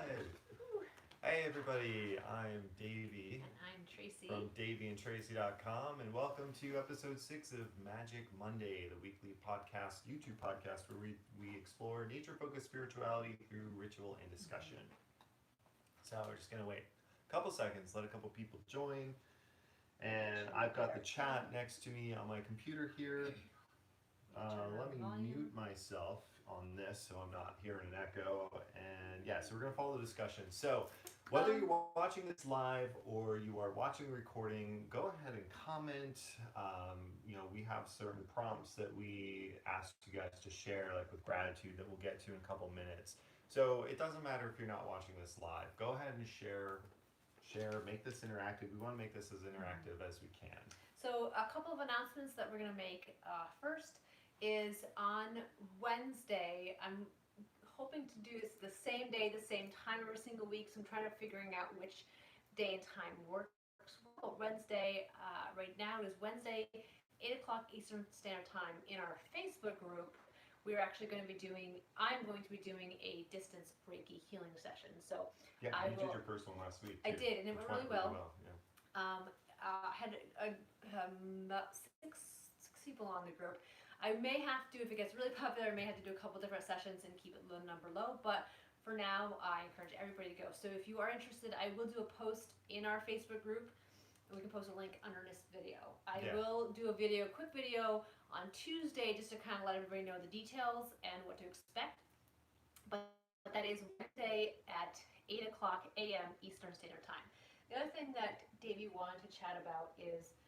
good. Hey everybody, I'm Davy And I'm Tracy. from davyandtracy.com and welcome to episode 6 of Magic Monday, the weekly podcast, YouTube podcast where we explore nature-focused spirituality through ritual and discussion. So we're just going to wait a couple seconds, let a couple people join, and I've got the chat next to me on my computer here. Let me mute myself on this so I'm not hearing an echo. And yeah, so we're going to follow the discussion. So whether you're watching this live or you are watching the recording, go ahead and comment. We have certain prompts that we ask you guys to share, like with gratitude, that we'll get to in a couple minutes. So it doesn't matter if you're not watching this live. Go ahead and share, make this interactive. We want to make this as interactive as we can. So a couple of announcements that we're going to make. First is on Wednesday. I'm hoping to do this the same day, the same time every single week. So I'm trying to figuring out which day and time works well. Wednesday, right now is Wednesday, 8 o'clock Eastern Standard Time in our Facebook group. We're actually going to be I'm going to be doing a distance Reiki healing session. So yeah, you did your first one last week. I did, and it went really well. Yeah. Had about six people on the group. I may have to, if it gets really popular, I may have to do a couple different sessions and keep the number low, but for now, I encourage everybody to go. So if you are interested, I will do a post in our Facebook group, and we can post a link under this video. I will do a quick video on Tuesday, just to kind of let everybody know the details and what to expect. But that is Wednesday at 8 o'clock a.m. Eastern Standard Time. The other thing that Davy wanted to chat about is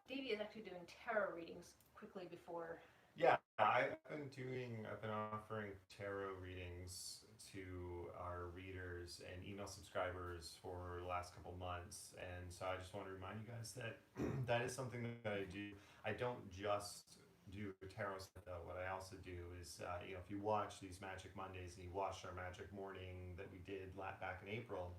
Davy is actually doing tarot readings quickly before. Yeah, I've been offering tarot readings to our readers and email subscribers for the last couple months, and so I just want to remind you guys that that is something that I do. I don't just do a tarot set though. What I also do is, if you watch these Magic Mondays and you watched our Magic Morning that we did back in April,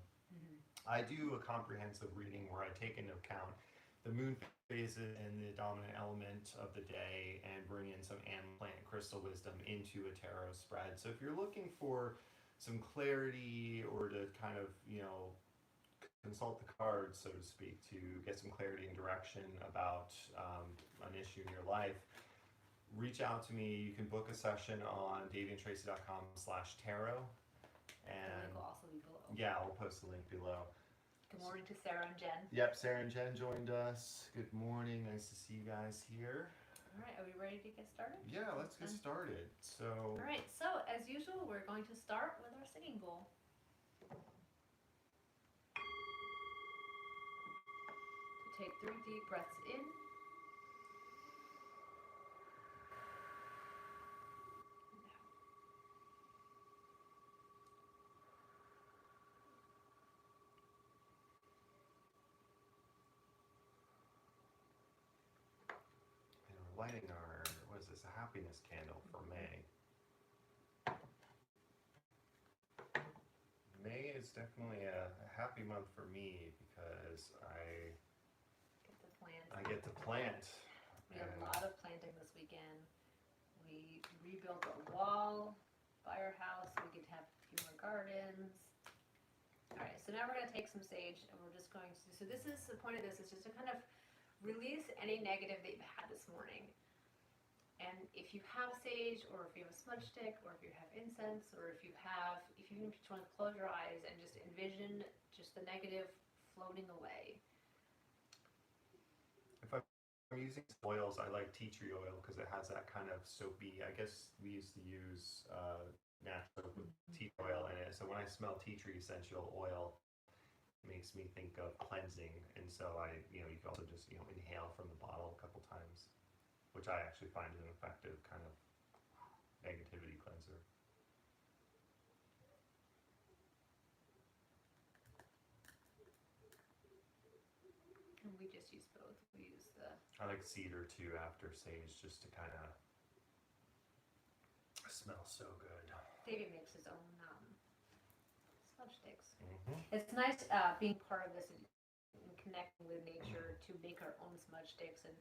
I do a comprehensive reading where I take into account the moon phases and the dominant element of the day and bring in some plant crystal wisdom into a tarot spread. So if you're looking for some clarity or to kind of, consult the cards, so to speak, to get some clarity and direction about an issue in your life, reach out to me. You can book a session on davyandtracy.com/tarot. And the link will also be below. Yeah, we'll post the link below. Good morning to Sarah and Jen. Yep, Sarah and Jen joined us. Good morning. Nice to see you guys here. All right, are we ready to get started? Yeah, let's get started. All right, so as usual, we're going to start with our singing bowl. So take 3 deep breaths in. Lighting our, what is this, a happiness candle for May. May is definitely a happy month for me because I get to plant. We had a lot of planting this weekend. We rebuilt a wall by our house. We get to have a few more gardens. All right, so now we're going to take some sage and we're just going to, so this is, the point of this is just to kind of release any negative that you've had this morning. And if you have sage, or if you have a smudge stick, or if you have incense, or if you just want to close your eyes and just envision just the negative floating away. If I'm using oils, I like tea tree oil because it has that kind of soapy, I guess we used to use natural soap with tea oil in it. So when I smell tea tree essential oil, makes me think of cleansing, and so you can also just inhale from the bottle a couple times, which I actually find is an effective kind of negativity cleanser. And we just use both. We use I like cedar too after sage, just to kind of smell so good. David makes his own smudge sticks. It's nice being part of this and connecting with nature to make our own smudge sticks. And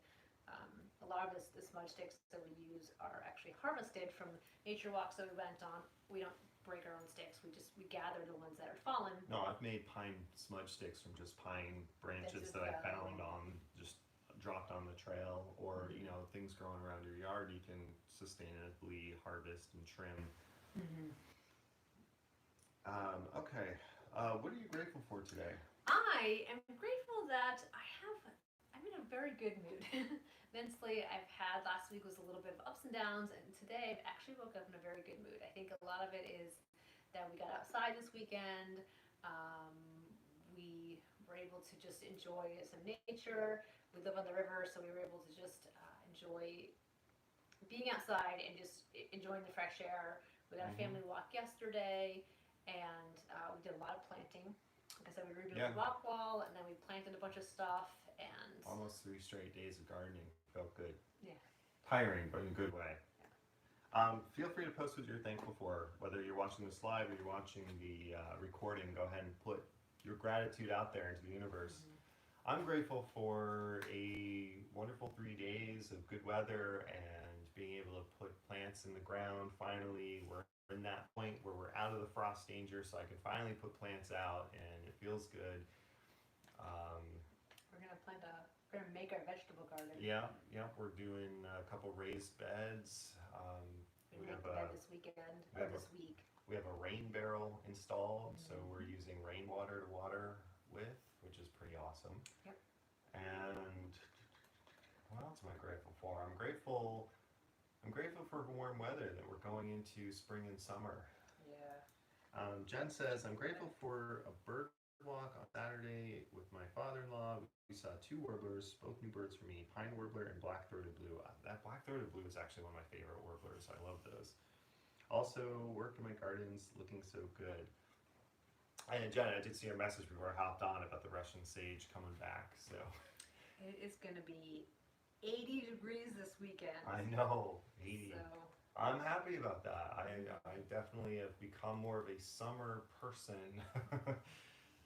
a lot of the smudge sticks that we use are actually harvested from nature walks that we went on. We don't break our own sticks. We gather the ones that are No, I've made pine smudge sticks from just pine branches just that I found on just dropped on the trail, or Mhm. things growing around your yard you can sustainably harvest and trim. Mhm. Okay, what are you grateful for today? I am grateful that I'm in a very good mood. Mentally, I've had last week was a little bit of ups and downs, and today I've actually woke up in a very good mood. I think a lot of it is that we got outside this weekend. Um, we were able to just enjoy some nature. We live on the river, so we were able to just enjoy being outside and just enjoying the fresh air. We got a Mm-hmm. family walk yesterday, and we did a lot of planting. Like I said, we rebuilt Yeah, the rock wall, and then we planted a bunch of stuff. And almost 3 straight days of gardening. Felt good. yeah, Tiring, but in a good way. yeah. Feel free to post what you're thankful for. Whether you're watching this live or you're watching the recording, go ahead and put your gratitude out there into the universe. Mm-hmm. I'm grateful for a wonderful 3 days of good weather and being able to put plants in the ground. Finally, we're in that point where we're out of the frost danger, so I can finally put plants out, and it feels good. Um, We're gonna make our vegetable garden. yeah, yeah, we're doing a couple raised beds. We We make have the bed a this weekend we or have a this week. we have a rain barrel installed, so we're Mm-hmm. using rainwater to water with, which is pretty awesome. Yep. And what else am I grateful for? I'm grateful for warm weather that we're going into spring and summer. Yeah. Jen says, I'm grateful for a bird walk on Saturday with my father-in-law. We saw two warblers, both new birds for me, pine warbler and black-throated blue. That black-throated blue is actually one of my favorite warblers. I love those. Also, work in my gardens looking so good. And Jen, I did see your message before I hopped on about the Russian sage coming back. So It is gonna be 80 degrees this weekend. I know, 80. So. I'm happy about that. I definitely have become more of a summer person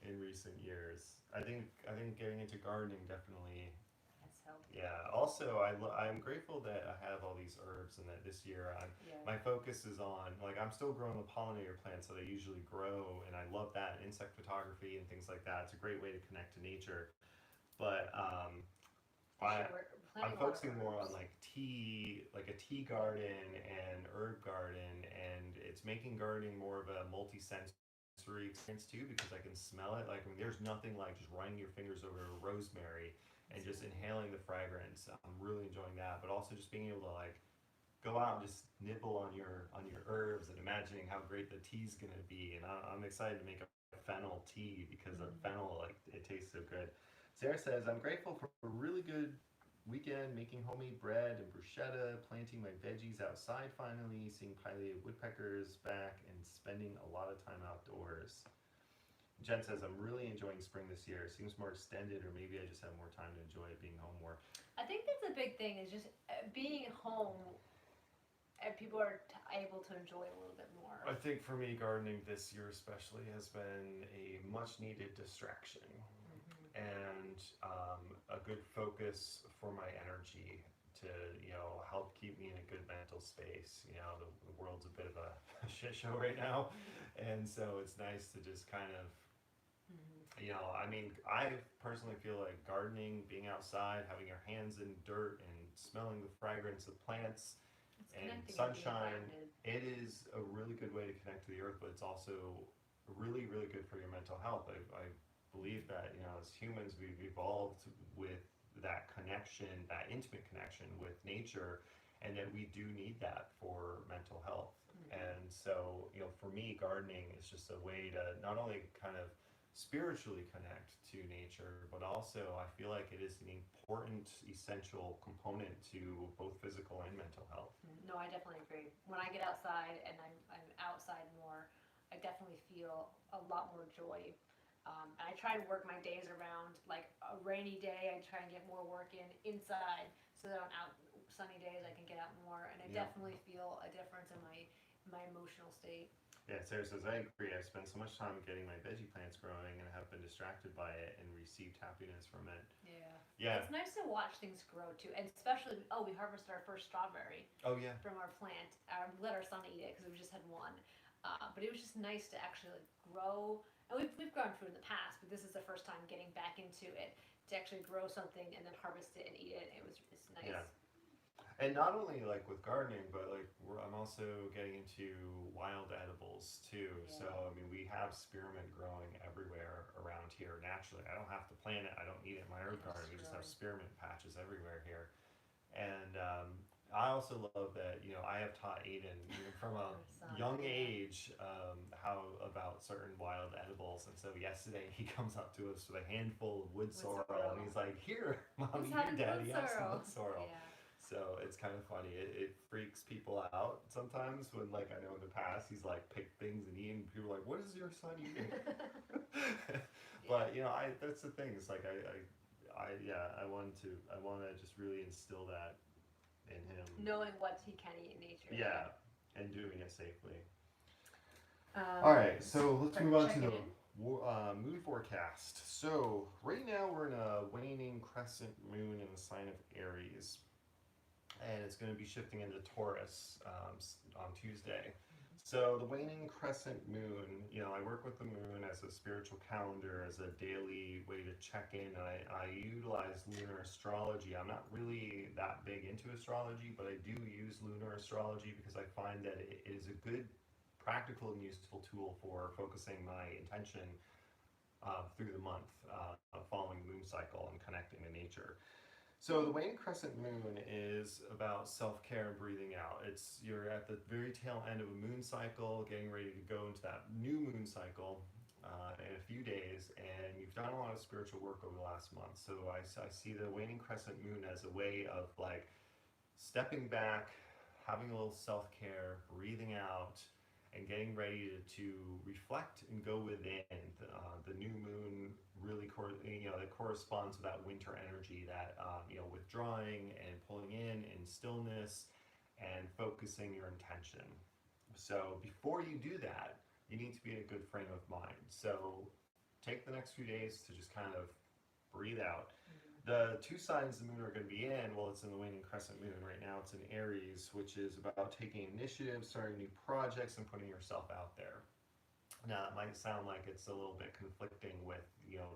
in recent years. I think getting into gardening definitely. That's helped. Yeah. Also, I'm grateful that I have all these herbs and that this year Yeah. my focus is on, like, I'm still growing the pollinator plants that I usually grow, and I love that, insect photography and things like that. It's a great way to connect to nature. But This I year we're I'm planting a lot of focusing more on herbs. like tea, like a tea garden and herb garden, and it's making gardening more of a multi-sensory experience too, because I can smell it. Like, I mean, there's nothing like just running your fingers over rosemary and just inhaling the fragrance. I'm really enjoying that, but also just being able to like go out and just nibble on your herbs and imagining how great the tea's gonna be. And I'm excited to make a fennel tea because the Mm-hmm. fennel, like, it tastes so good. Sarah says, I'm grateful for a really good weekend making homemade bread and bruschetta, planting my veggies outside finally, seeing pileated woodpeckers back, and spending a lot of time outdoors. Jen says, I'm really enjoying spring this year. It seems more extended, or maybe I just have more time to enjoy it being home more. I think that's a big thing is just being home and people are able to enjoy it a little bit more. I think for me, gardening this year especially has been a much needed distraction Mm-hmm. and a good focus for my energy to, help keep me in a good mental space. The world's a bit of a shit show right now. And so it's nice to just kind of, Mm-hmm. I mean, I personally feel like gardening, being outside, having your hands in dirt and smelling the fragrance of plants It's and connecting and being sunshine, grounded. it is a really good way to connect to the earth, but it's also really, really good for your mental health. I believe that, as humans, we've evolved with that connection, that intimate connection with nature, and that we do need that for mental health. Mm-hmm. And so, for me, gardening is just a way to not only kind of spiritually connect to nature, but also I feel like it is an important, essential component to both physical and mental health. No, I definitely agree. When I get outside and I'm outside more, I definitely feel a lot more joy. And I try to work my days around like a rainy day. I try and get more work inside so that on out sunny days I can get out more. And I Yeah. definitely feel a difference in my emotional state. Yeah, Sarah says, I agree. I've spent so much time getting my veggie plants growing and have been distracted by it and received happiness from it. Yeah. Yeah. It's nice to watch things grow too, and especially we harvested our first strawberry Oh, yeah. from our plant. We let our son eat it because we just had one. But it was just nice to actually like grow. And we've grown food in the past, but this is the first time getting back into it to actually grow something and then harvest it and eat it. It's nice. Yeah. And not only like with gardening, but like I'm also getting into wild edibles too. So Yeah. I mean, we have spearmint growing everywhere around here naturally. I don't have to plant it. I don't need it in my herb Yeah, garden. just We just have growing. spearmint patches everywhere here. And I also love that I have taught Aiden even from a Your son, young yeah. age how about certain wild edibles. And so yesterday he comes up to us with a handful of wood Wood sorrel, and sorrel. he's like, "Here, Who's mommy, here, having wood daddy, have some sorrel? wood sorrel." Yeah. So it's kind of funny. It freaks people out sometimes when, like, I know in the past he's like picked things and eaten. People are like, "What is your son eating?" Yeah. But that's the thing. It's like yeah, I want to just really instill that in him. Knowing what he can eat in nature. Yeah. Yeah, and doing it safely. Um, All right, so let's move on to check the in. moon forecast. So right now we're in a waning crescent moon in the sign of Aries, and it's going to be shifting into Taurus on Tuesday. So the waning crescent moon, I work with the moon as a spiritual calendar, as a daily way to check in. I utilize lunar astrology. I'm not really that big into astrology, but I do use lunar astrology because I find that it is a good, practical, and useful tool for focusing my intention through the month, following the moon cycle and connecting to nature. So the waning crescent moon is about self-care and breathing out. You're at the very tail end of a moon cycle, getting ready to go into that new moon cycle in a few days, and you've done a lot of spiritual work over the last month. So I see the waning crescent moon as a way of like stepping back, having a little self-care, breathing out, and getting ready to reflect and go within. The new moon really, that corresponds to that winter energy, that withdrawing and pulling in stillness and focusing your intention. So before you do that, you need to be in a good frame of mind. So take the next few days to just kind of breathe out. The two signs the moon are going to be in, well, it's in the waning crescent moon right now. It's in Aries, which is about taking initiative, starting new projects, and putting yourself out there. Now, it might sound like it's a little bit conflicting with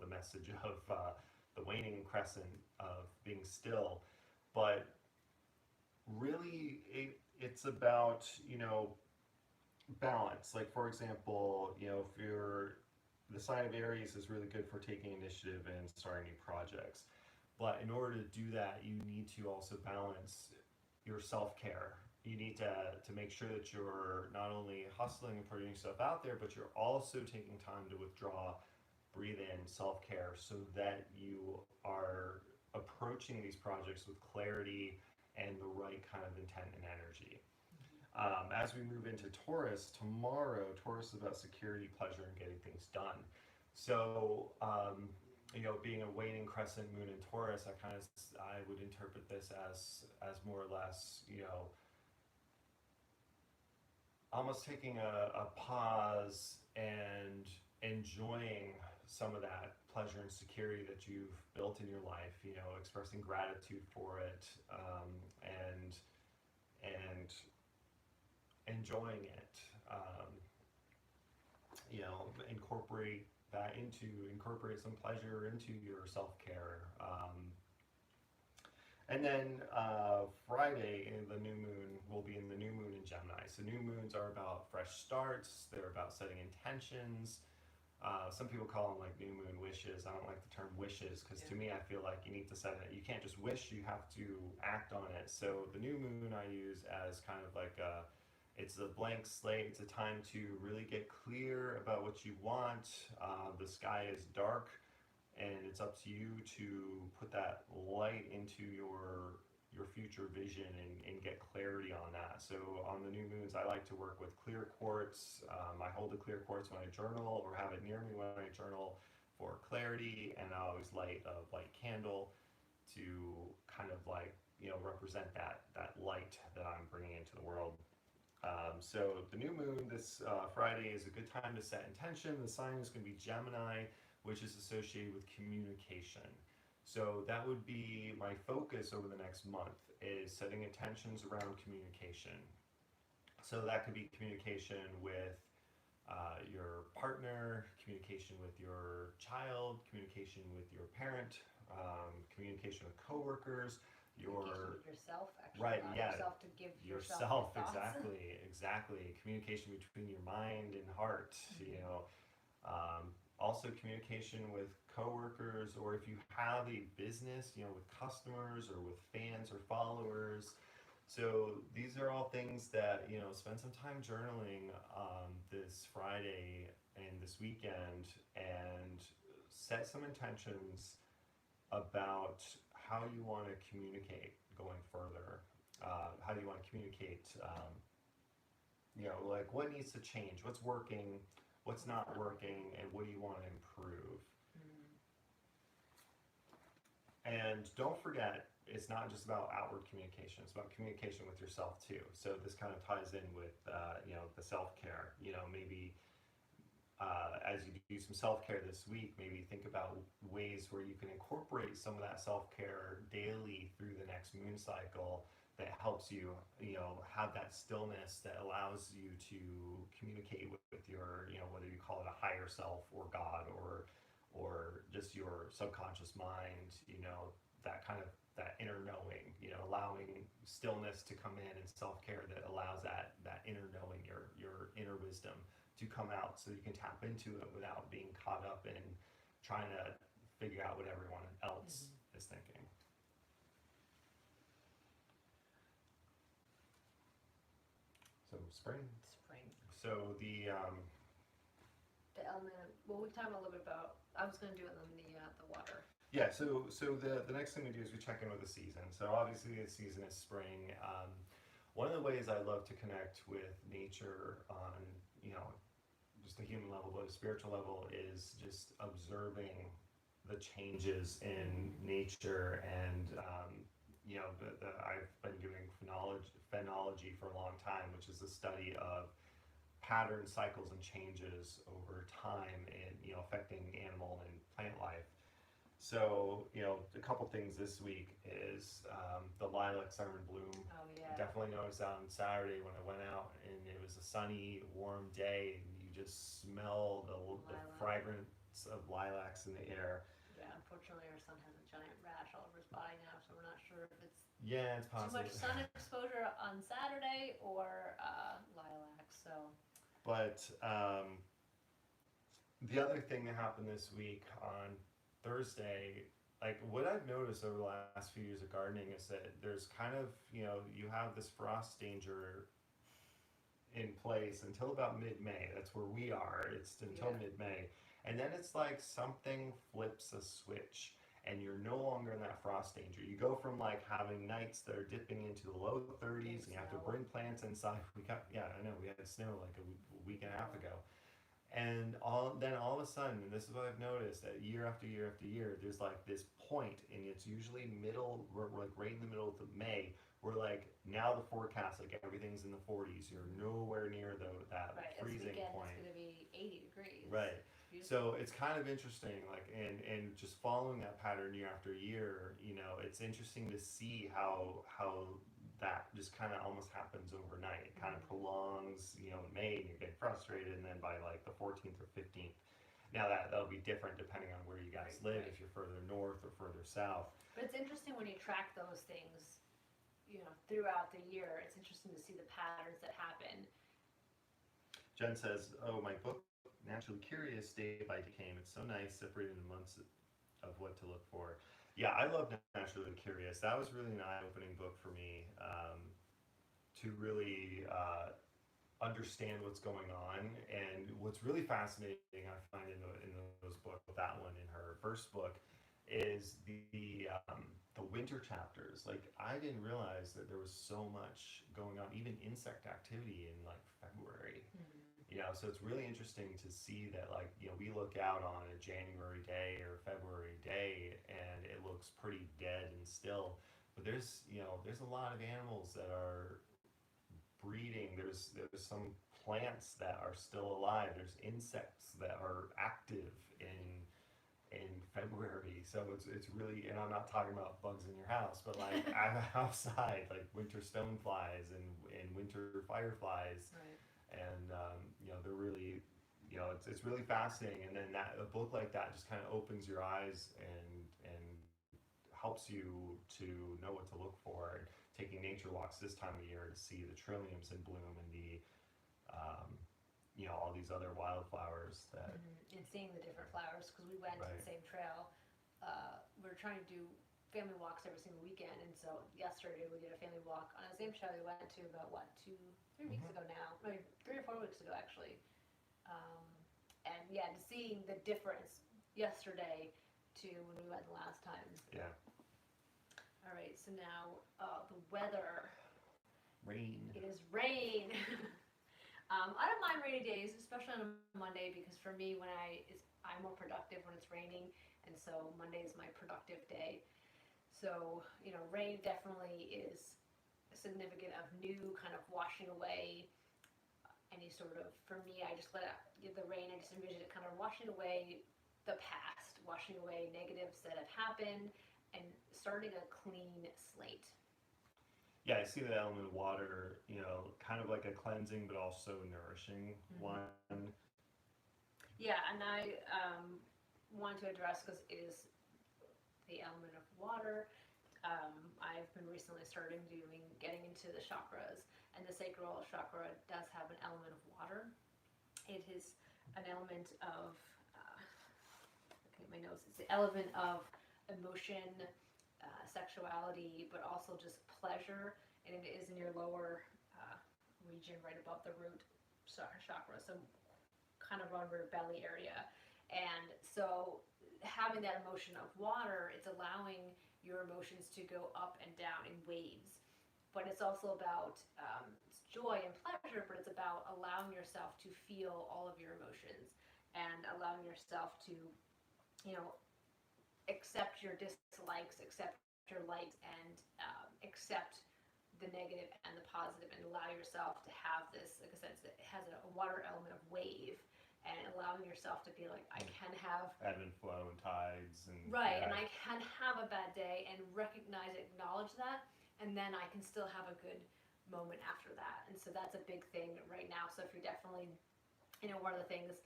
the message of the waning crescent of being still, but really, it's about balance. Like, for example, if you're the sign of Aries is really good for taking initiative and starting new projects. But in order to do that, you need to also balance your self care. You need to make sure that you're not only hustling and putting yourself out there, but you're also taking time to withdraw, breathe in, self care, so that you are approaching these projects with clarity and the right kind of intent and energy. As we move into Taurus tomorrow, Taurus is about security, pleasure, and getting things done. So, being a waning crescent moon in Taurus, I would interpret this as more or less, almost taking a pause and enjoying some of that pleasure and security that you've built in your life. Expressing gratitude for it, and enjoying it. Incorporate some pleasure into your self care. And then Friday, the new moon will be in the new moon in Gemini. So new moons are about fresh starts. They're about setting intentions. Some people call them like new moon wishes. I don't like the term wishes because to me, I feel like you need to set it. You can't just wish; you have to act on it. So the new moon I use as kind of like it's a blank slate. It's a time to really get clear about what you want. The sky is dark, and it's up to you to put that light into your future vision and get clarity on that. So on the new moons, I like to work with clear quartz. I hold a clear quartz when I journal or have it near me when I journal for clarity, and I always light a light candle to kind of like represent that light that I'm bringing into the world. So the new moon this Friday is a good time to set intention. The sign is going to be Gemini, which is associated with communication. So that would be my focus over the next month is setting intentions around communication. So that could be communication with your partner, communication with your child, communication with your parent, communication with coworkers, Communication your with yourself, actually right, allow yeah, yourself to give yourself your yourself, thoughts. exactly. Communication between your mind and heart, you Mhm. know. Also communication with coworkers, or if you have a business, you know, with customers or with fans or followers. So these are all things that, you know, spend some time journaling this Friday and this weekend, and set some intentions about how you want to communicate going further. How do you want to communicate? You know, like what needs to change, what's working, what's What's not not working? working, and what do you want to improve. Mm. And don't forget, it's not just about outward communication, it's about communication with yourself too. So this kind of ties in with you know, the self-care. You know, maybe as you do some self-care this week, maybe think about ways where you can incorporate some of that self-care daily through the next moon cycle, that helps you, you know, have that stillness that allows you to communicate with your, you know, whether you call it a higher self or God, or just your subconscious mind, you know, that kind of, that inner knowing, you know, allowing stillness to come in, and self-care that allows that inner knowing, your inner wisdom to come out, so you can tap into it without being caught up in trying to figure out what everyone else Mhm. is thinking. So spring. Spring. So The element. Well, we talked a little bit about. I was going to do it on the water. yeah, so the next thing we do is we check in with the season. So obviously the season is spring. One of the ways I love to connect with nature on, you know, just a human level, but a spiritual level, is just observing the changes in nature. And you know, I've been doing phenology for a long time, which is the study of pattern cycles and changes over time, and, you know, affecting animal and plant life. So, you know, a couple things this week is the lilacs are in bloom. Oh yeah. Definitely noticed that on Saturday when I went out and it was a sunny, warm day, and you just smell the Lilac. fragrance of lilacs in the air. Yeah. Unfortunately, our son has a giant rash all over his body now, so we're not sure if it's Yeah, it's too possible. much sun exposure on Saturday or lilac. So. But the other thing that happened this week on Thursday, like what I've noticed over the last few years of gardening, is that there's kind of, you know, you have this frost danger in place until about mid-May. That's where we are. It's until Yeah. mid-May. And then it's like something flips a switch, and you're no longer in that frost danger. You go from like having nights that are dipping into the low 30s, Getting and you have to snow. bring plants inside. We got, yeah, I know, we had snow like a week and a half Yeah. ago. And then all of a sudden, and this is what I've noticed, that year after year after year, there's like this point, and it's usually middle, we're like right in the middle of May. We're like, now the forecast, like everything's in the 40s. You're nowhere near that Right. This freezing weekend point. it's going to be 80 degrees. Right. Beautiful. So it's kind of interesting, like, and just following that pattern year after year, you know, it's interesting to see how that just kind of almost happens overnight. It kind of Mm-hmm. prolongs, you know, in May, and you're getting frustrated, and then by like the 14th or 15th. Now that'll be different depending on where you guys Right. live, Right. if you're further north or further south. But it's interesting when you track those things, throughout the year. It's interesting to see the patterns that happen. Jen says, "Oh, my book, Naturally Curious, day by day came. It's so nice, separated in months of what to look for." Yeah, I love Naturally Curious. That was really an eye-opening book for me, to really understand what's going on. And what's really fascinating, I find, in those books, that one in her first book, is the winter chapters. Like, I didn't realize that there was so much going on, even insect activity in like February. Mm-hmm. You know, so it's really interesting to see that, like, you know, we look out on a January day or February day, and it looks pretty dead and still. But there's, you know, there's a lot of animals that are breeding. There's some plants that are still alive. There's insects that are active in February. So it's really, and I'm not talking about bugs in your house, but like outside, like winter stoneflies and winter fireflies, Right. and they're really, it's really fascinating. And then a book like that just kind of opens your eyes and helps you to know what to look for. And taking nature walks this time of year to see the trilliums in bloom and the all these other wildflowers that. And seeing the different flowers, because we went to Right. the same trail. We're trying to do family walks every single weekend, and so yesterday we did a family walk on the same trail we went to about 3 weeks ago now, maybe 3 or 4 weeks ago actually. Um, and yeah, seeing the difference yesterday to when we went the last time. Yeah. All right, so now the weather. Rain. It is rain. I don't mind rainy days, especially on a Monday, because for me, I'm more productive when it's raining, and so Monday is my productive day. So rain definitely is significant of new kind of washing away any sort of. For me, I just let the rain. I just envision it kind of washing away the past, washing away negatives that have happened, and starting a clean slate. Yeah, I see the element of water, kind of like a cleansing but also nourishing one. Yeah, and I want to address, because it is the element of water. I've been recently getting into the chakras, and the sacral chakra does have an element of water. It is an element of, okay, my notes, it's the element of emotion, sexuality, but also just pleasure, and it is in your lower region right above the root chakra, so kind of around your belly area. And so having that emotion of water, it's allowing your emotions to go up and down in waves. But it's also about it's joy and pleasure, but it's about allowing yourself to feel all of your emotions and allowing yourself to, accept your dislikes, accept your likes, and accept the negative and the positive, and allow yourself to have this, like I said, it has a water element of wave, and allowing yourself to be like, I can have ebb and flow and tides and right, yeah. and I can have a bad day and recognize, acknowledge that, and then I can still have a good moment after that. And so that's a big thing right now. So if you're definitely, one of the things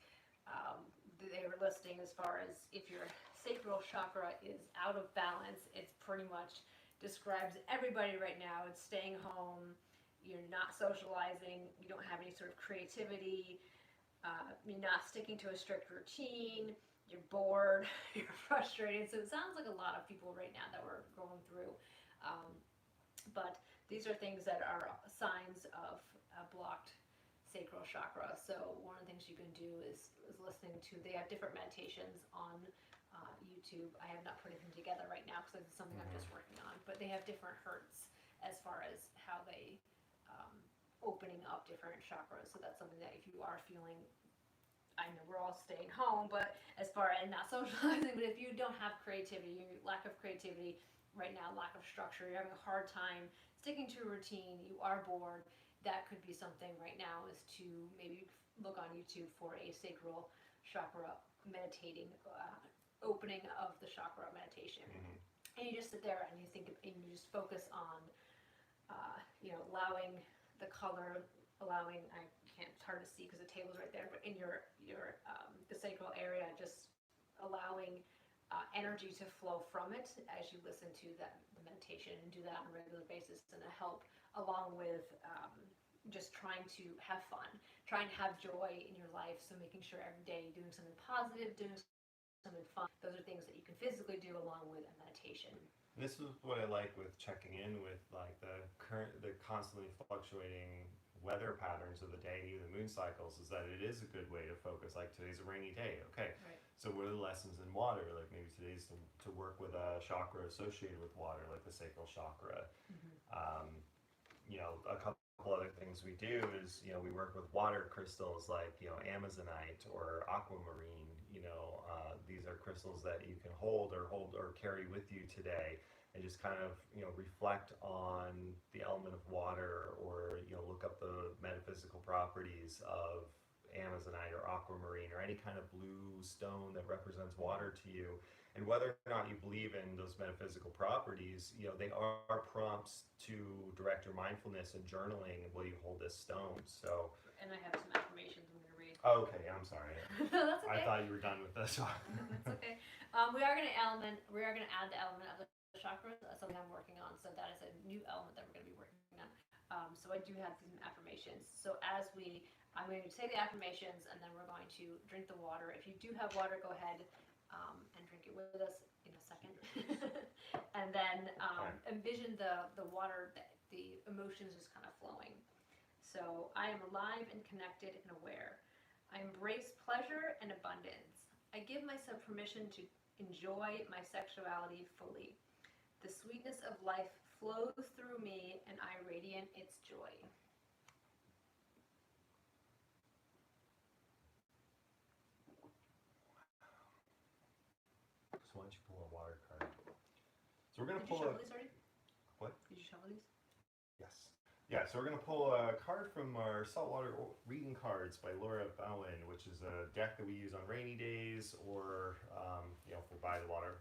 they were listing as far as if your sacral chakra is out of balance, it's pretty much describes everybody right now. It's staying home, you're not socializing, you don't have any sort of creativity, you're not sticking to a strict routine, you're bored, you're frustrated. So it sounds like a lot of people right now that we're going through. But these are things that are signs of a blocked sacral chakra. So one of the things you can do is listening to, they have different meditations on YouTube. I have not put anything together right now because it's something I'm just working on. But they have different hertz as far as how they opening up different chakras. So that's something that if you are feeling, I know we're all staying home, but as far as not socializing, but if you don't have creativity, lack of creativity right now, lack of structure, you're having a hard time sticking to a routine, you are bored, that could be something right now, is to maybe look on YouTube for a sacral chakra meditating, opening of the chakra meditation. And you just sit there and you think, and you just focus on, allowing the color, allowing, it's hard to see because the table's right there, but in your the sacral area, just allowing energy to flow from it as you listen to the meditation, and do that on a regular basis, and to help along with just trying to have fun, trying to have joy in your life. So making sure every day you're doing something positive, doing something fun. Those are things that you can physically do along with a meditation. This is what I like with checking in with like the constantly fluctuating weather patterns of the day, even the moon cycles, is that it is a good way to focus. Like today's a rainy day, okay. Right. So what are the lessons in water? Like maybe today's to work with a chakra associated with water, like the sacral chakra. A couple other things we do is, we work with water crystals like, Amazonite or aquamarine. These are crystals that you can hold or carry with you today, and just kind of, reflect on the element of water, or, look up the metaphysical properties of Amazonite or aquamarine or any kind of blue stone that represents water to you. And whether or not you believe in those metaphysical properties, they are prompts to direct your mindfulness and journaling while you hold this stone. So, And I have some affirmations I'm going to read. oh, okay, I'm sorry. No, that's okay. I thought you were done with this. That's okay. We are going to add the element of the chakras. That's something I'm working on. So that is a new element that we're going to be working on. So I do have some affirmations. So I'm going to say the affirmations, and then we're going to drink the water. If you do have water, go ahead and drink it with us in a second. And then envision the water, the emotions just kind of flowing. So I am alive and connected and aware. I embrace pleasure and abundance. I give myself permission to enjoy my sexuality fully. The sweetness of life flows through me, and I radiate its joy. So why don't you pull a water card? So we're going to Did you pull shuffle these already? What? Did you shuffle these? Yes. Yeah, so we're going to pull a card from our Saltwater Reading Cards by Laura Bowen, which is a deck that we use on rainy days or, for by the water.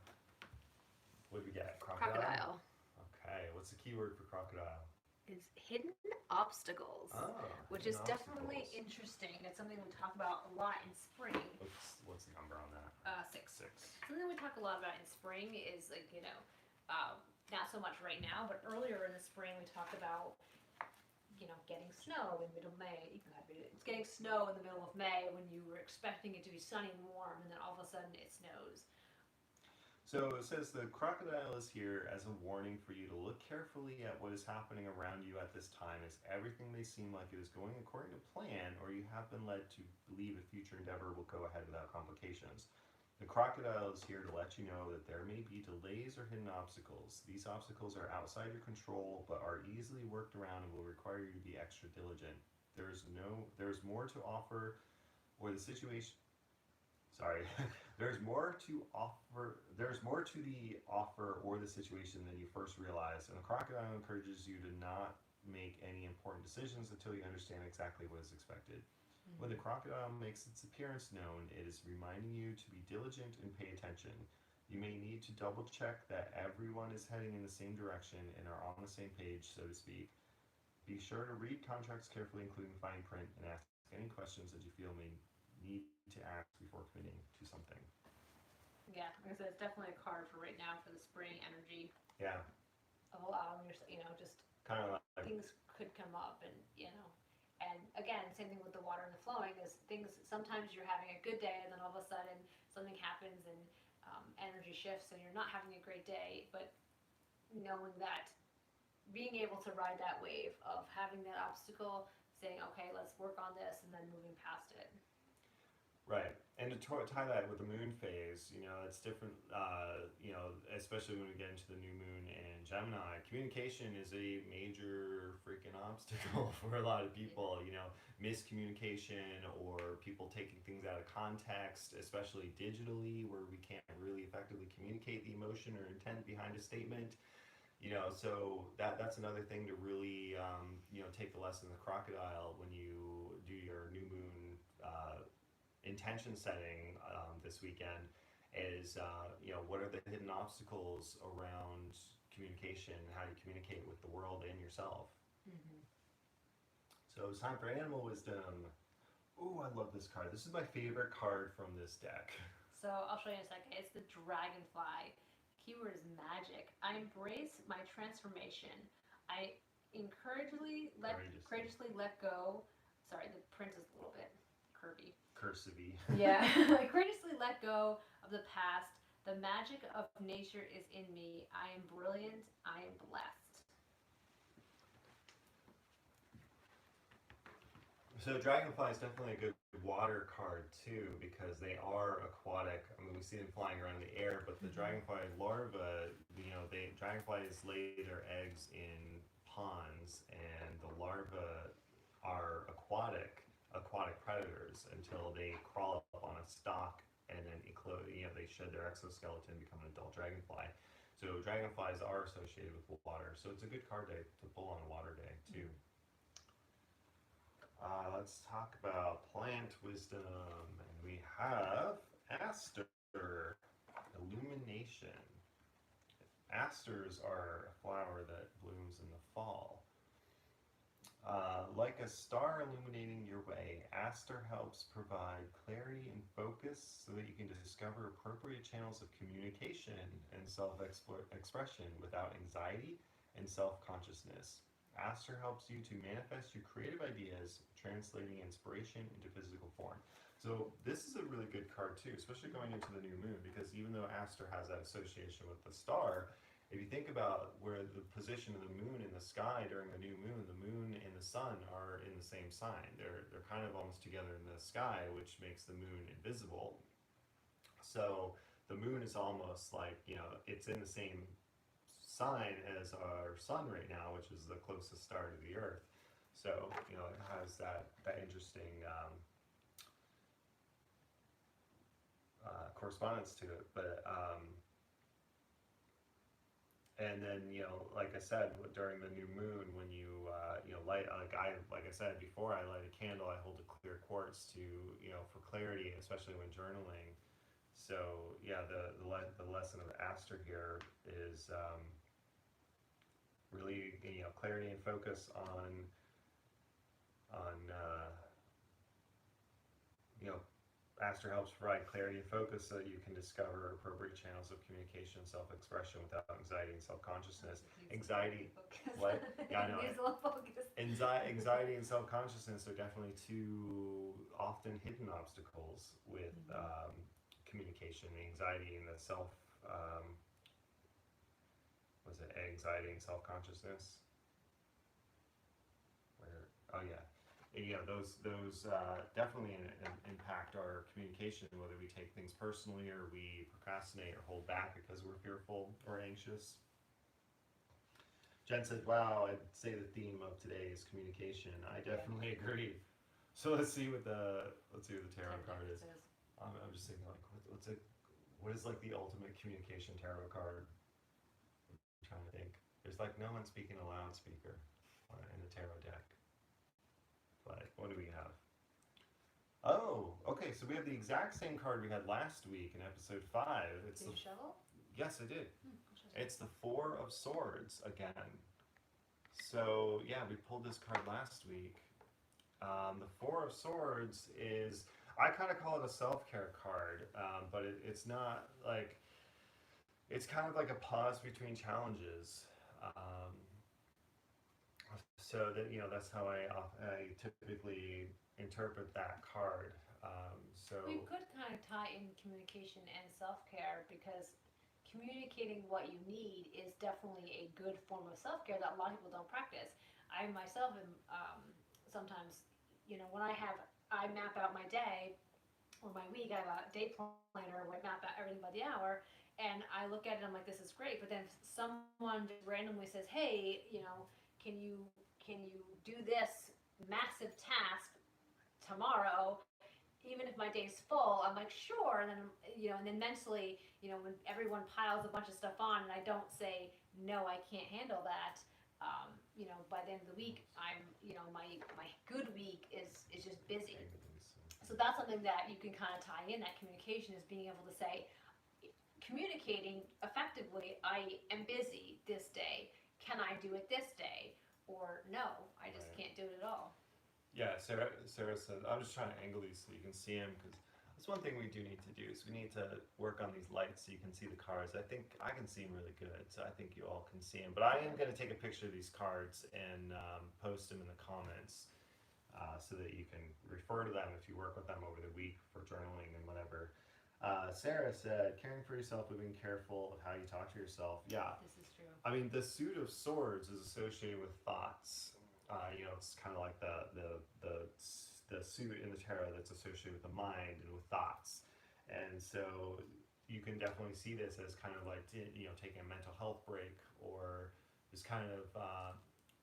What do we get? Crocodile. Okay, what's the keyword for crocodile? Is hidden obstacles, which is definitely obstacles. interesting. It's something we talk about a lot in spring. What's the number on that? 6. 6. Something we talk a lot about in spring is not so much right now, but earlier in the spring we talked about getting snow in the middle of May. It's getting snow in the middle of May when you were expecting it to be sunny and warm, and then all of a sudden it snows. So it says the crocodile is here as a warning for you to look carefully at what is happening around you at this time. Is everything may seem like it is going according to plan, or you have been led to believe a future endeavor will go ahead without complications. The crocodile is here to let you know that there may be delays or hidden obstacles. These obstacles are outside your control, but are easily worked around and will require you to be extra diligent. There's more to offer, or the situation. Sorry, there's more to the offer or the situation than you first realized, and the crocodile encourages you to not make any important decisions until you understand exactly what is expected. When the crocodile makes its appearance known, it is reminding you to be diligent and pay attention. You may need to double check that everyone is heading in the same direction and are on the same page, so to speak. Be sure to read contracts carefully, including the fine print, and ask any questions that you feel may need to ask before committing to something. Yeah, like I said, it's definitely a card for right now for the spring energy. Yeah. Of allowing yourself, just kind of like things could come up, and and again, same thing with the water and the flowing is things. Sometimes you're having a good day, and then all of a sudden something happens, and energy shifts, and you're not having a great day. But knowing that, being able to ride that wave of having that obstacle, saying, okay, let's work on this, and then moving past it. Right, and to tie that with the moon phase, it's different. Especially when we get into the new moon in Gemini, communication is a major freaking obstacle for a lot of people. Miscommunication or people taking things out of context, especially digitally, where we can't really effectively communicate the emotion or intent behind a statement. So that's another thing to really take the lesson of the crocodile when you do your new moon intention setting this weekend is what are the hidden obstacles around communication, how you communicate with the world and yourself. So it's time for animal wisdom. Ooh, I love this card. This is my favorite card from this deck. So I'll show you in a second. It's the dragonfly. Keyword is magic. I embrace my transformation. I courageously let go. Sorry, the print is a little bit curvy. Cursive-y. Yeah. I courageously let go of the past. The magic of nature is in me. I am brilliant. I am blessed. So dragonfly is definitely a good water card too, because they are aquatic. I mean, we see them flying around in the air, but the dragonfly larvae, dragonflies lay their eggs in ponds, and the larvae are aquatic predators until they crawl up on a stalk and then they shed their exoskeleton and become an adult dragonfly. So dragonflies are associated with water, so it's a good card to pull on a water day too. Let's talk about plant wisdom. And we have aster, illumination. Asters are a flower that blooms in the fall. Like a star illuminating your way, Aster helps provide clarity and focus so that you can discover appropriate channels of communication and self expression without anxiety and self consciousness. Aster helps you to manifest your creative ideas, translating inspiration into physical form. So, this is a really good card too, especially going into the new moon, because even though Aster has that association with the star, if you think about where the position of the moon in the sky during the new moon, the moon and the sun are in the same sign. They're kind of almost together in the sky, which makes the moon invisible. So the moon is almost like, it's in the same sign as our sun right now, which is the closest star to the earth. So, it has that interesting correspondence to it. But and then, like I said, during the new moon, when you light, like I said before, I light a candle, I hold a clear quartz to, for clarity, especially when journaling. So yeah, the lesson of Aster here is really, clarity and focus on you know Aster helps provide clarity and focus so that you can discover appropriate channels of communication and self-expression without anxiety and self-consciousness. Anxiety, what? Yeah, I know. Needs a little focus. Anxiety and self-consciousness are definitely two often hidden obstacles with communication. Anxiety and the was it anxiety and self-consciousness? Where? Oh yeah, those definitely impact our communication, whether we take things personally or we procrastinate or hold back because we're fearful or anxious. Jen said, "Wow, I'd say the theme of today is communication." I definitely agree. So let's see what the tarot card is. I'm just thinking like, what is like the ultimate communication tarot card? I'm trying to think. There's like no one speaking a loudspeaker in the tarot deck. But what do we have? Oh, okay. So we have the exact same card we had last week in episode 5. It's Did you shovel? Yes, I did. It's the Four of Swords again. So yeah, we pulled this card last week. The Four of Swords is, I kind of call it a self-care card, but it's not like, it's kind of like a pause between challenges. So that, that's how I typically interpret that card. So We could kind of tie in communication and self-care, because communicating what you need is definitely a good form of self-care that a lot of people don't practice. I myself am sometimes, when I map out my day or my week. I have a day planner where I map out everything by the hour, and I look at it. I'm like, this is great. But then someone just randomly says, hey, can you do this massive task tomorrow, even if my day's full? I'm like, sure. And then mentally, when everyone piles a bunch of stuff on and I don't say, no, I can't handle that, by the end of the week, my good week is just busy. So that's something that you can kind of tie in. That communication is being able to say, communicating effectively, I am busy this day. Can I do it this day? Or no, I just can't do it at all. Yeah, Sarah said, I'm just trying to angle these so you can see them, because that's one thing we do need to do, is we need to work on these lights so you can see the cards. I think I can see them really good, so I think you all can see them. But I am going to take a picture of these cards and post them in the comments so that you can refer to them if you work with them over the week for journaling and whatever. Sarah said, caring for yourself, but being careful of how you talk to yourself. Yeah. This is true. I mean, the suit of swords is associated with thoughts. It's kind of like the suit in the tarot that's associated with the mind and with thoughts. And so you can definitely see this as kind of like, taking a mental health break, or just kind of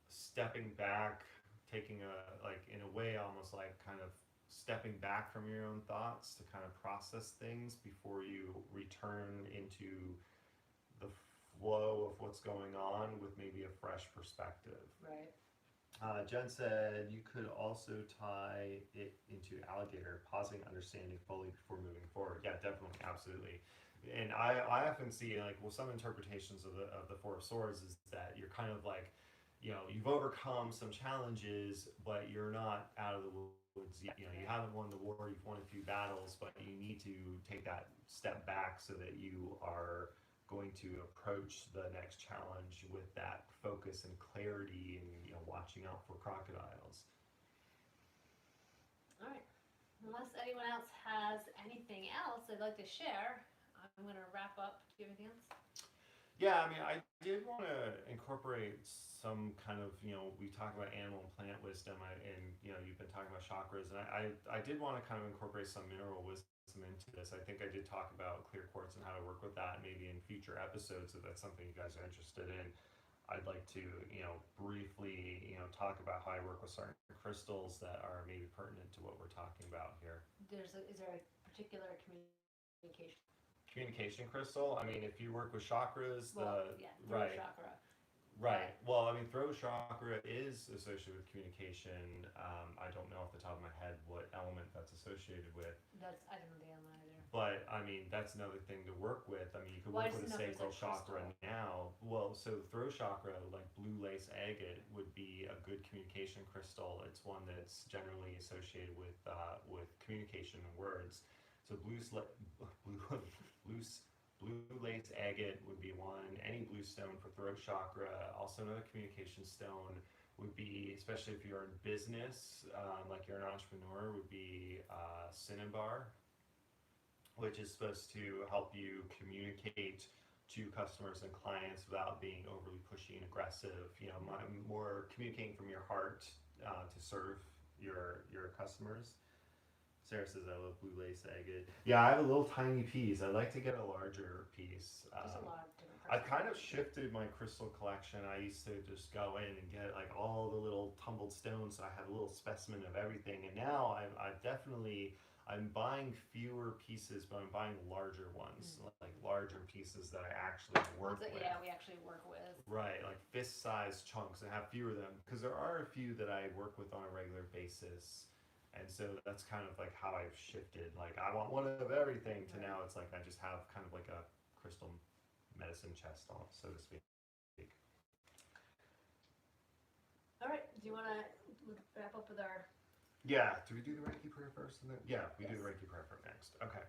stepping back, taking like, in a way, almost like kind of stepping back from your own thoughts to kind of process things before you return into the flow of what's going on with maybe a fresh perspective. Right. Jen said you could also tie it into alligator, pausing, understanding fully before moving forward. Yeah, definitely, absolutely. And I often see like well some interpretations of the Four of Swords is that you're kind of like, you've overcome some challenges, but you're not out of the woods yet. You haven't won the war, you've won a few battles, but you need to take that step back so that you are going to approach the next challenge with that focus and clarity and watching out for crocodiles. All right. Unless anyone else has anything else they'd like to share, I'm going to wrap up. Do you have anything else? Yeah, I mean, I did want to incorporate some kind of, we talk about animal and plant wisdom, and you've been talking about chakras, and I did want to kind of incorporate some mineral wisdom into this. I think I did talk about clear quartz and how to work with that, maybe in future episodes if that's something you guys are interested in. I'd like to, briefly, talk about how I work with certain crystals that are maybe pertinent to what we're talking about here. Is there a particular communication? Communication crystal. I mean, if you work with chakras, Well, yeah, right, chakra. right. Well, I mean, throat chakra is associated with communication. I don't know off the top of my head what element that's associated with. I don't know the element either. But I mean, that's another thing to work with. I mean, you could work with a sacral chakra now. Well, so the throat chakra, like blue lace agate, would be a good communication crystal. It's one that's generally associated with communication and words. So blue lace agate would be one. Any blue stone for throat chakra. Also, another communication stone would be, especially if you're in business, like you're an entrepreneur, would be cinnabar, which is supposed to help you communicate to customers and clients without being overly pushy and aggressive. More communicating from your heart to serve your customers. Sarah says I love blue lace agate. Yeah, I have a little tiny piece. I'd like to get a larger piece. There's a lot of different. I've kind of shifted my crystal collection. I used to just go in and get like all the little tumbled stones, so I had a little specimen of everything. And now I'm buying fewer pieces, but I'm buying larger ones, like larger pieces that I actually work with. Yeah, we actually work with. Right, like fist-sized chunks, and have fewer of them because there are a few that I work with on a regular basis. And so that's kind of like how I've shifted. Like I want one of everything to now it's like I just have kind of like a crystal medicine chest on, so to speak. All right. Do you want to wrap up with our? Yeah. Do we do the Reiki prayer first? And then we do the Reiki prayer next. Okay.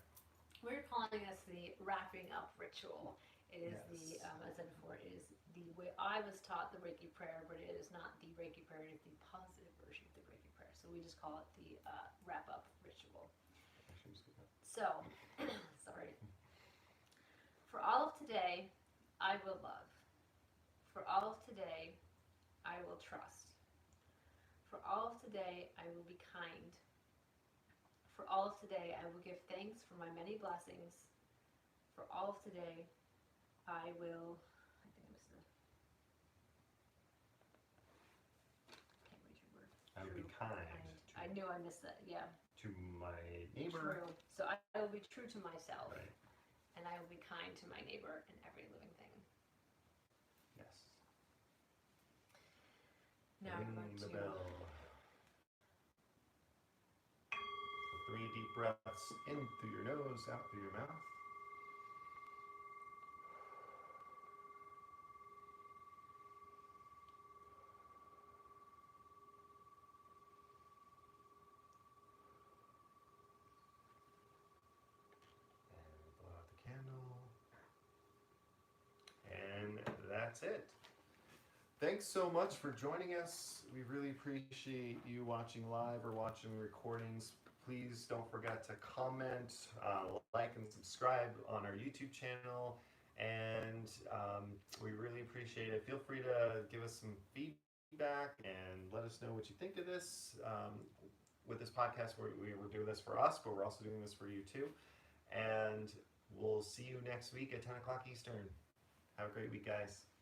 We're calling this the wrapping up ritual. It is yes. as I said before, it is the way I was taught the Reiki prayer, but it is not the Reiki prayer. It is the positive version of the Reiki prayer. So we just call it the wrap up ritual. So, sorry. For all of today, I will love. For all of today, I will trust. For all of today, I will be kind. For all of today, I will give thanks for my many blessings. For all of today, I will. I think I missed the. Can't read your word. I will be kind. I knew I missed that. Yeah. To my neighbor. True. So I will be true to myself. Right. And I will be kind to my neighbor and every living thing. Yes. Now Ring I'm the to. bell. So 3 deep breaths in through your nose, out through your mouth. And blow out the candle. And that's it. Thanks so much for joining us. We really appreciate you watching live or watching recordings. Please don't forget to comment, like, and subscribe on our YouTube channel. And we really appreciate it. Feel free to give us some feedback and let us know what you think of this. With this podcast, we're doing this for us, but we're also doing this for you too. And we'll see you next week at 10 o'clock Eastern. Have a great week, guys.